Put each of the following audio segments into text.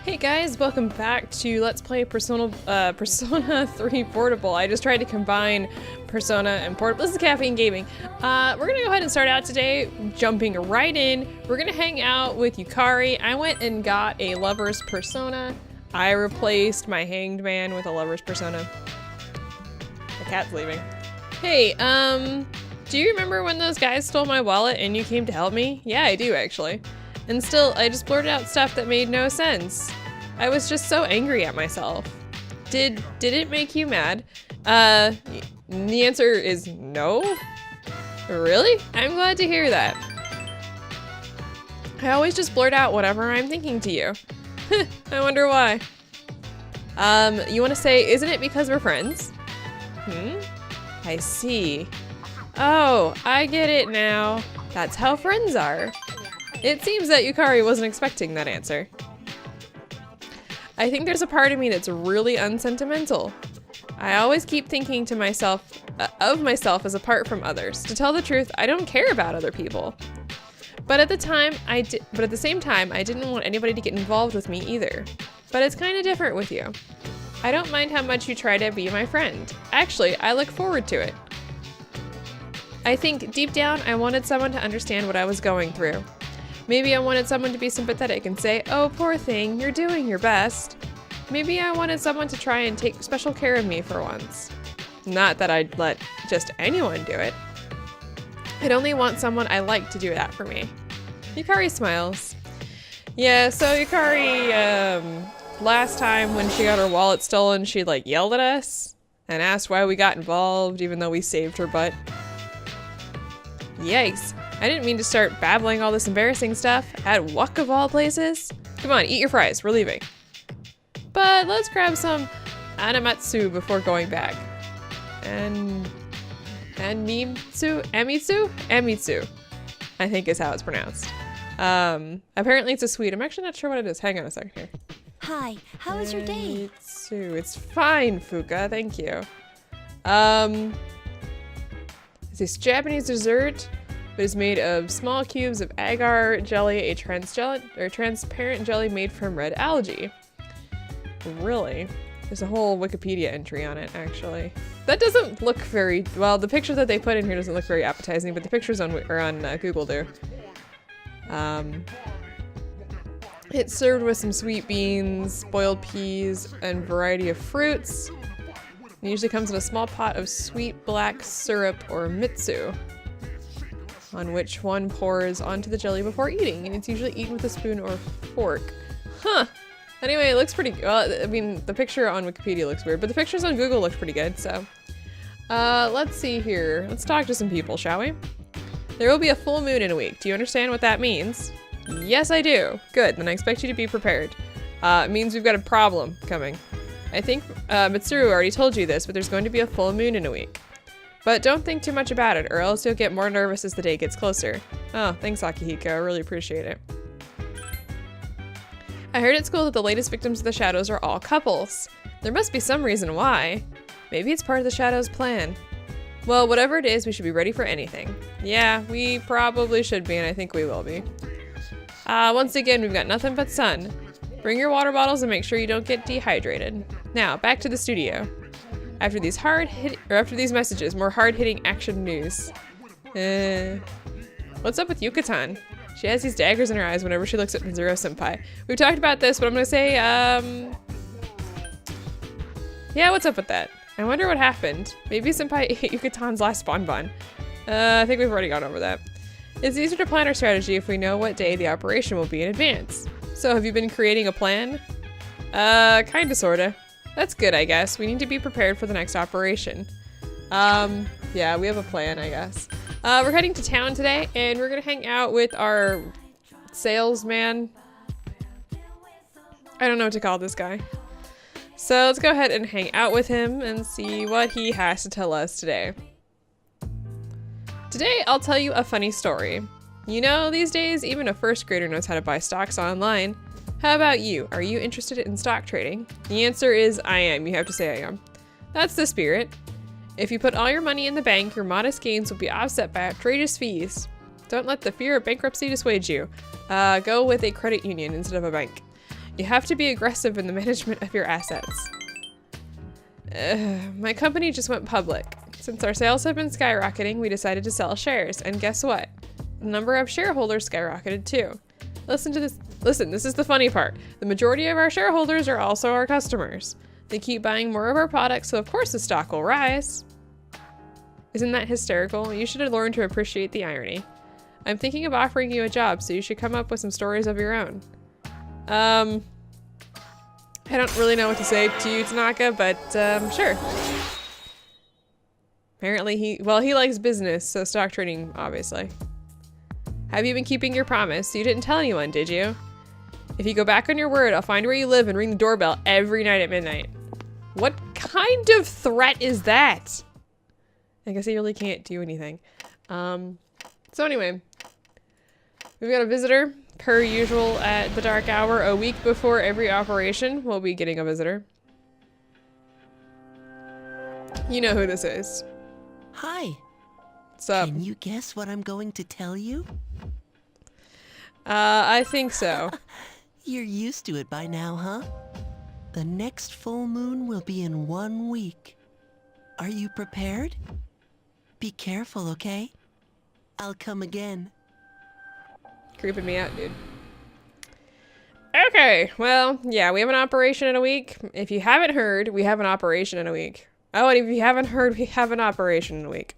Hey guys, welcome back to Let's Play Persona 3 Portable. I just tried to combine Persona and Portable. This is Kaffeinegaming. We're gonna go ahead and start out today, jumping right in. We're gonna hang out with Yukari. I went and got a lover's persona. I replaced my hanged man with a lover's persona. The cat's leaving. Hey, do you remember when those guys stole my wallet and you came to help me? Yeah, I do actually. And still, I just blurted out stuff that made no sense. I was just so angry at myself. Did it make you mad? The answer is no. Really? I'm glad to hear that. I always just blurt out whatever I'm thinking to you. I wonder why. You want to say, isn't it because we're friends? I see. Oh, I get it now. That's how friends are. It seems that Yukari wasn't expecting that answer. I think there's a part of me that's really unsentimental. I always keep thinking to myself, of myself as apart from others. To tell the truth, I don't care about other people. But at the same time, I didn't want anybody to get involved with me either. But it's kind of different with you. I don't mind how much you try to be my friend. Actually, I look forward to it. I think deep down, I wanted someone to understand what I was going through. Maybe I wanted someone to be sympathetic and say, oh, poor thing, you're doing your best. Maybe I wanted someone to try and take special care of me for once. Not that I'd let just anyone do it. I'd only want someone I like to do that for me. Yukari smiles. Yeah, so Yukari, last time when she got her wallet stolen, she like yelled at us and asked why we got involved even though we saved her butt. Yikes. I didn't mean to start babbling all this embarrassing stuff at Wuk of all places. Come on, eat your fries, we're leaving. But let's grab some animatsu before going back. And Emitsu, I think is how it's pronounced. Apparently it's a sweet. I'm actually not sure what it is. Hang on a second here. Hi, how was your day? Emitsu, it's fine, Fuka, thank you. It's this Japanese dessert. It is made of small cubes of agar jelly, a transparent jelly made from red algae. Really? There's a whole Wikipedia entry on it, actually. That doesn't look very, well, the picture that they put in here doesn't look very appetizing, but the pictures on Google do. It's served with some sweet beans, boiled peas, and variety of fruits. It usually comes in a small pot of sweet black syrup or mitsu, on which one pours onto the jelly before eating, and it's usually eaten with a spoon or fork. Huh. Anyway, it looks pretty good. Well, I mean, the picture on Wikipedia looks weird, but the pictures on Google look pretty good, so. Let's see here. Let's talk to some people, shall we? There will be a full moon in a week. Do you understand what that means? Yes, I do. Good, then I expect you to be prepared. It means we've got a problem coming. I think Mitsuru already told you this, but there's going to be a full moon in a week. But don't think too much about it, or else you'll get more nervous as the day gets closer. Oh, thanks, Akihiko. I really appreciate it. I heard at school that the latest victims of the shadows are all couples. There must be some reason why. Maybe it's part of the shadows' plan. Well, whatever it is, we should be ready for anything. Yeah, we probably should be, and I think we will be. Once again, we've got nothing but sun. Bring your water bottles and make sure you don't get dehydrated. Now, back to the studio. After these messages, more hard-hitting action news. What's up with Yuka-tan? She has these daggers in her eyes whenever she looks at Mizuru-senpai. We've talked about this, but I'm gonna say, yeah, what's up with that? I wonder what happened. Maybe senpai ate Yuka-tan's last bonbon. I think we've already gone over that. It's easier to plan our strategy if we know what day the operation will be in advance. So, have you been creating a plan? Kinda, sorta. That's good, I guess. We need to be prepared for the next operation. Yeah, we have a plan, I guess. We're heading to town today, and we're gonna hang out with our salesman. I don't know what to call this guy. So let's go ahead and hang out with him and see what he has to tell us today. Today, I'll tell you a funny story. You know, these days, even a first grader knows how to buy stocks online. How about you? Are you interested in stock trading? The answer is I am. You have to say I am. That's the spirit. If you put all your money in the bank, your modest gains will be offset by outrageous fees. Don't let the fear of bankruptcy dissuade you. Go with a credit union instead of a bank. You have to be aggressive in the management of your assets. My company just went public. Since our sales have been skyrocketing, we decided to sell shares. And guess what? The number of shareholders skyrocketed too. Listen to this. Listen, this is the funny part. The majority of our shareholders are also our customers. They keep buying more of our products, so of course the stock will rise. Isn't that hysterical? You should have learned to appreciate the irony. I'm thinking of offering you a job, so you should come up with some stories of your own. I don't really know what to say to you, Tanaka, but sure. Apparently he likes business, so stock trading, obviously. Have you been keeping your promise? You didn't tell anyone, did you? If you go back on your word, I'll find where you live and ring the doorbell every night at midnight. What kind of threat is that? I guess he really can't do anything. So anyway, we've got a visitor, per usual at the dark hour. A week before every operation, we'll be getting a visitor. You know who this is. Hi. What's up? Can you guess what I'm going to tell you? I think so. You're used to it by now, huh? The next full moon will be in 1 week. Are you prepared? Be careful, okay? I'll come again. Creeping me out, dude. Okay, well, yeah, we have an operation in a week. If you haven't heard, we have an operation in a week. Oh, and if you haven't heard, we have an operation in a week.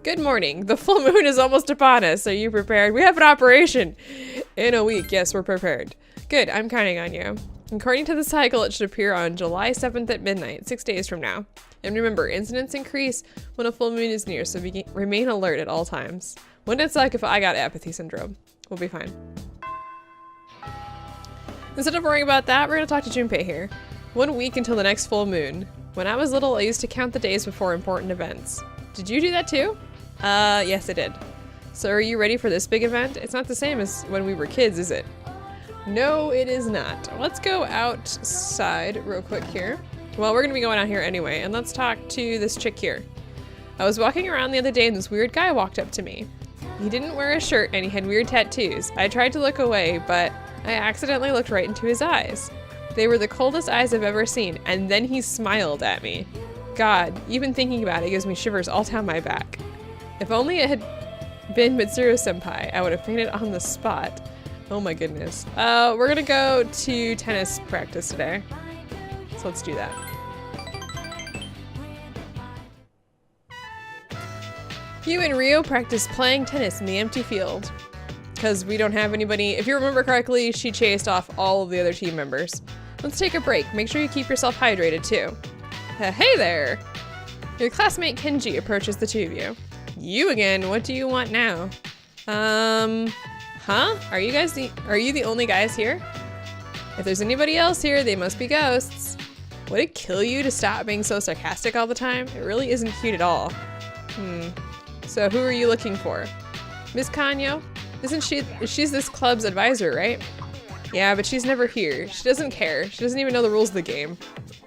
Good morning. The full moon is almost upon us. Are you prepared? We have an operation in a week. Yes, we're prepared. Good, I'm counting on you. According to the cycle, it should appear on July 7th at midnight, 6 days from now. And remember, incidents increase when a full moon is near, so remain alert at all times. Wouldn't it suck if I got apathy syndrome? We'll be fine. Instead of worrying about that, we're gonna talk to Junpei here. 1 week until the next full moon. When I was little, I used to count the days before important events. Did you do that too? Yes, I did. So are you ready for this big event? It's not the same as when we were kids, is it? No, it is not. Let's go outside real quick here. Well, we're gonna be going out here anyway, and let's talk to this chick here. I was walking around the other day and this weird guy walked up to me. He didn't wear a shirt and he had weird tattoos. I tried to look away, but I accidentally looked right into his eyes. They were the coldest eyes I've ever seen, and then he smiled at me. God, even thinking about it gives me shivers all down my back. If only it had been Mitsuru-senpai, I would have fainted on the spot. Oh my goodness. We're gonna go to tennis practice today. So let's do that. You and Rio practice playing tennis in the empty field. Because we don't have anybody. If you remember correctly, she chased off all of the other team members. Let's take a break. Make sure you keep yourself hydrated too. Hey there! Your classmate Kenji approaches the two of you. You again? What do you want now? Huh? Are you the only guys here? If there's anybody else here, they must be ghosts. Would it kill you to stop being so sarcastic all the time? It really isn't cute at all. So who are you looking for? Miss Kanyo? She's this club's advisor, right? Yeah, but she's never here. She doesn't care. She doesn't even know the rules of the game.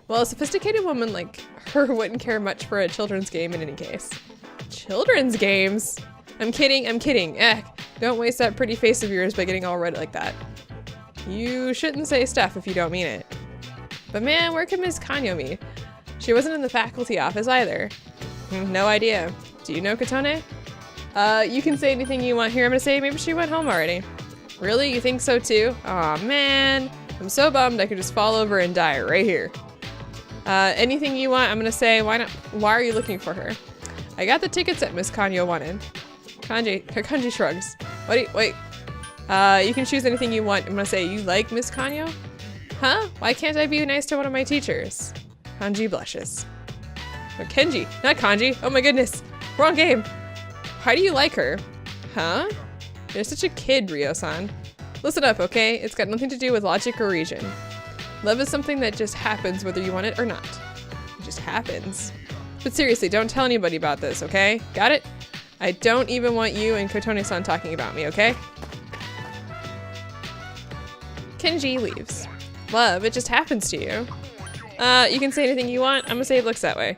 Well, a sophisticated woman like her wouldn't care much for a children's game in any case. Children's games? I'm kidding, I'm kidding. Don't waste that pretty face of yours by getting all red like that. You shouldn't say stuff if you don't mean it. But man, where can Miss Kanyo be? She wasn't in the faculty office either. No idea. Do you know Katone? You can say anything you want here. I'm gonna say maybe she went home already. Really? You think so too? Aw, man. I'm so bummed I could just fall over and die right here. Anything you want, I'm gonna say, why not? Why are you looking for her? I got the tickets that Miss Kanyo wanted. Kanji shrugs. Wait. You can choose anything you want. I'm gonna say, you like Miss Kanyo? Huh? Why can't I be nice to one of my teachers? Kanji blushes. Oh, Kenji, not Kanji. Oh my goodness. Wrong game. Why do you like her? Huh? You're such a kid, Ryo-san. Listen up, okay? It's got nothing to do with logic or reason. Love is something that just happens whether you want it or not. It just happens. But seriously, don't tell anybody about this, okay? Got it? I don't even want you and Kotone-san talking about me, okay? Kenji leaves. Love, it just happens to you. You can say anything you want. I'm gonna say it looks that way.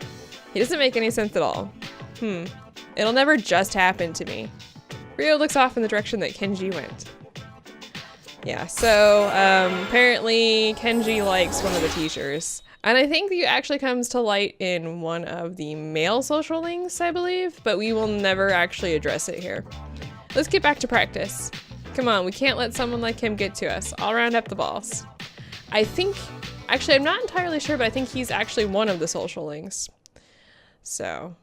He doesn't make any sense at all. It'll never just happen to me. Ryo looks off in the direction that Kenji went. Yeah, so apparently Kenji likes one of the teachers. And I think it actually comes to light in one of the male social links, I believe, but we will never actually address it here. Let's get back to practice. Come on, we can't let someone like him get to us. I'll round up the balls. I think, actually I'm not entirely sure, but I think he's actually one of the social links. So.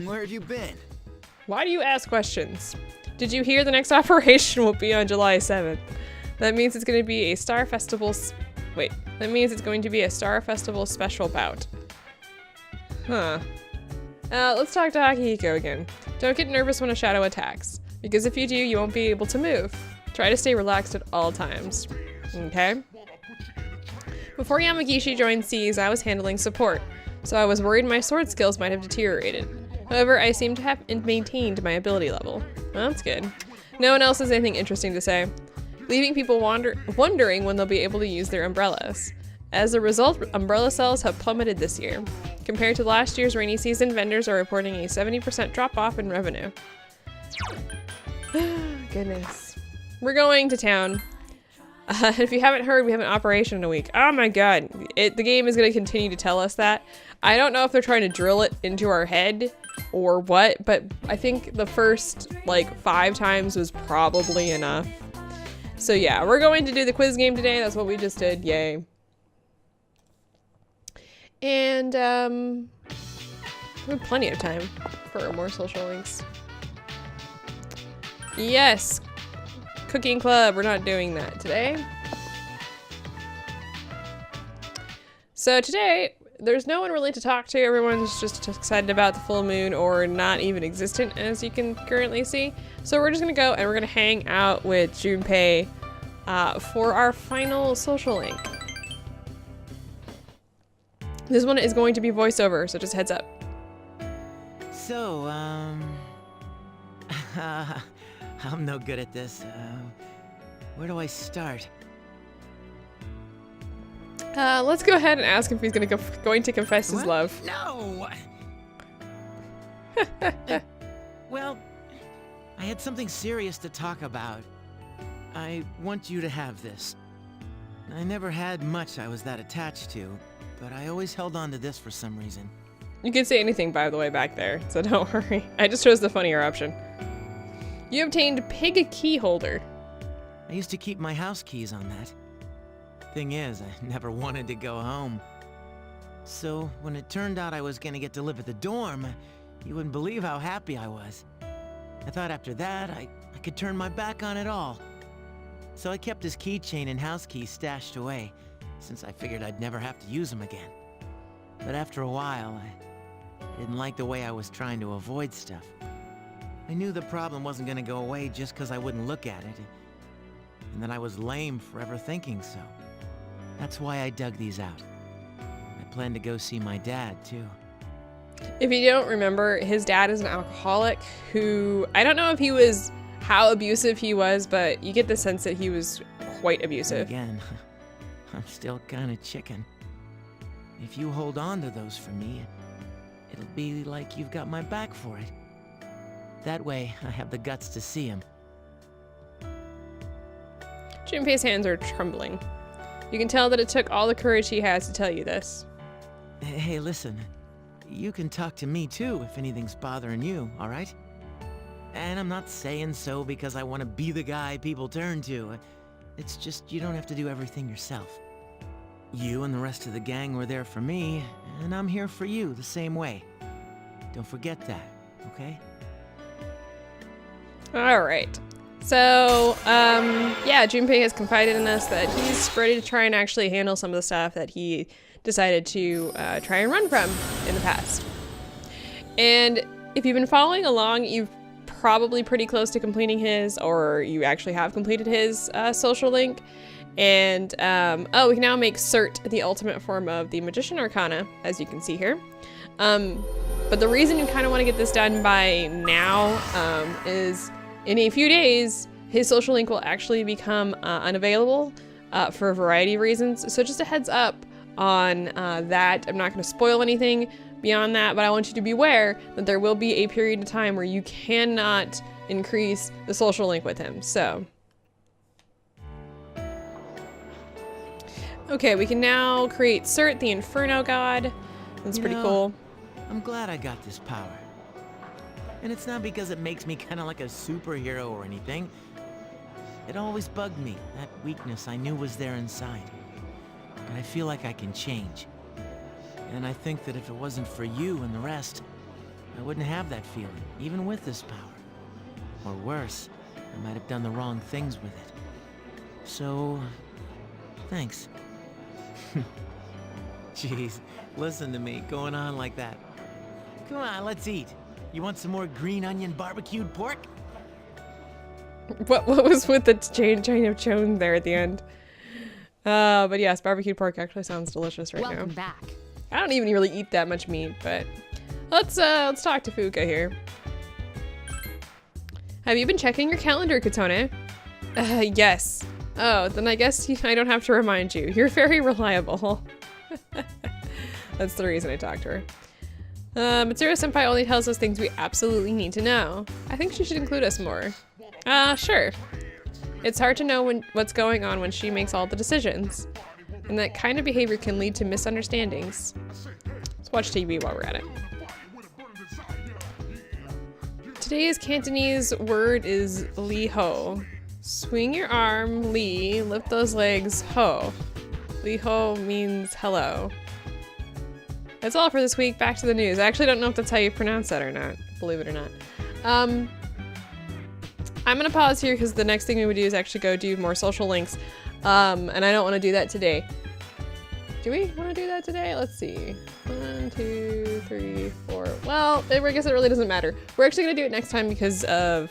Where have you been? Why do you ask questions? Did you hear the next operation will be on July 7th? That means it's going to be a Star Festival. Wait, that means it's going to be a Star Festival special bout. Huh. Let's talk to Akihiko again. Don't get nervous when a shadow attacks, because if you do, you won't be able to move. Try to stay relaxed at all times. Okay? Before Yamagishi joined C's, I was handling support, so I was worried my sword skills might have deteriorated. However, I seem to have maintained my ability level. Well, that's good. No one else has anything interesting to say, leaving people wondering when they'll be able to use their umbrellas. As a result, umbrella sales have plummeted this year. Compared to last year's rainy season, vendors are reporting a 70% drop-off in revenue. Goodness. We're going to town. If you haven't heard, we have an operation in a week. Oh my god. The game is going to continue to tell us that. I don't know if they're trying to drill it into our head or what, but I think the first, like, 5 times was probably enough. So yeah, we're going to do the quiz game today. That's what we just did. Yay. And, we have plenty of time for more social links. Yes! Cooking club, we're not doing that today. So today, there's no one really to talk to. Everyone's just excited about the full moon, or not even existent, as you can currently see. So we're just gonna go and we're gonna hang out with Junpei for our final social link. This one is going to be voiceover, so just heads up. So, I'm no good at this. Where do I start? Let's go ahead and ask if he's going to confess his What? love. No! Well, I had something serious to talk about. I want you to have this. I never had much I was that attached to, but I always held on to this for some reason. You can say anything, by the way, back there, so don't worry. I just chose the funnier option. You obtained Pig Key Holder. I used to keep my house keys on that. Thing is, I never wanted to go home. So, when it turned out I was gonna get to live at the dorm, you wouldn't believe how happy I was. I thought after that, I could turn my back on it all. So I kept his keychain and house keys stashed away, since I figured I'd never have to use them again. But after a while, I didn't like the way I was trying to avoid stuff. I knew the problem wasn't gonna go away just because I wouldn't look at it, and that I was lame for ever thinking so. That's why I dug these out. I plan to go see my dad, too. If you don't remember, his dad is an alcoholic who, I don't know if he was, how abusive he was, but you get the sense that he was quite abusive. Again, I'm still kind of chicken. If you hold on to those for me, it'll be like you've got my back for it. That way, I have the guts to see him. Junpei's hands are trembling. You can tell that it took all the courage he has to tell you this. Hey, listen. You can talk to me too if anything's bothering you, alright? And I'm not saying so because I want to be the guy people turn to. It's just you don't have to do everything yourself. You and the rest of the gang were there for me, and I'm here for you the same way. Don't forget that, okay? Alright. So, yeah, Junpei has confided in us that he's ready to try and actually handle some of the stuff that he decided to try and run from in the past. And if you've been following along, you've probably pretty close to completing his, or you actually have completed his social link. And, oh, we can now make Cert the ultimate form of the Magician Arcana, as you can see here. But the reason you kind of want to get this done by now is in a few days, his social link will actually become unavailable for a variety of reasons. So just a heads up on that. I'm not going to spoil anything beyond that, but I want you to be aware that there will be a period of time where you cannot increase the social link with him. So Okay, we can now create Cert, the Inferno God. That's pretty cool. I'm glad I got this power. And it's not because it makes me kind of like a superhero or anything. It always bugged me, that weakness I knew was there inside. But I feel like I can change. And I think that if it wasn't for you and the rest, I wouldn't have that feeling, even with this power. Or worse, I might have done the wrong things with it. So, thanks. Jeez, listen to me, going on like that. Come on, let's eat. You want some more green onion barbecued pork? What was with the chain of chone there at the end? But yes, barbecued pork actually sounds delicious right now. Welcome back. I don't even really eat that much meat, but let's talk to Fuka here. Have you been checking your calendar, Katone? Yes. Oh, then I guess I don't have to remind you. You're very reliable. That's the reason I talked to her. Mitsuru-senpai only tells us things we absolutely need to know. I think she should include us more. Sure. It's hard to know what's going on when she makes all the decisions. And that kind of behavior can lead to misunderstandings. Let's watch TV while we're at it. Today's Cantonese word is li ho. Swing your arm, li, lift those legs, ho. Li ho means hello. That's all for this week. Back to the news. I actually don't know if that's how you pronounce that or not, believe it or not. I'm gonna pause here because the next thing we would do is actually go do more social links. And I don't want to do that today. Do we want to do that today? Let's see. 1, 2, 3, 4. Well, I guess it really doesn't matter. We're actually gonna do it next time because of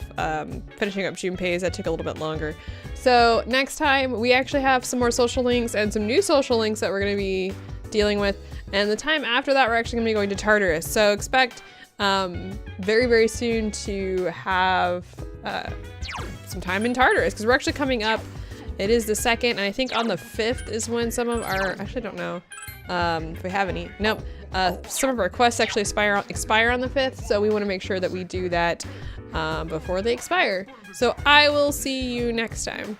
finishing up Junpei's. That took a little bit longer. So next time we actually have some more social links and some new social links that we're gonna be dealing with. And the time after that, we're actually gonna be going to Tartarus. So expect very, very soon to have some time in Tartarus because we're actually coming up. It is the 2nd, and I think on the 5th is when some of our, actually I don't know if we have any. Nope. Some of our quests actually expire on the 5th, so we want to make sure that we do that before they expire. So I will see you next time.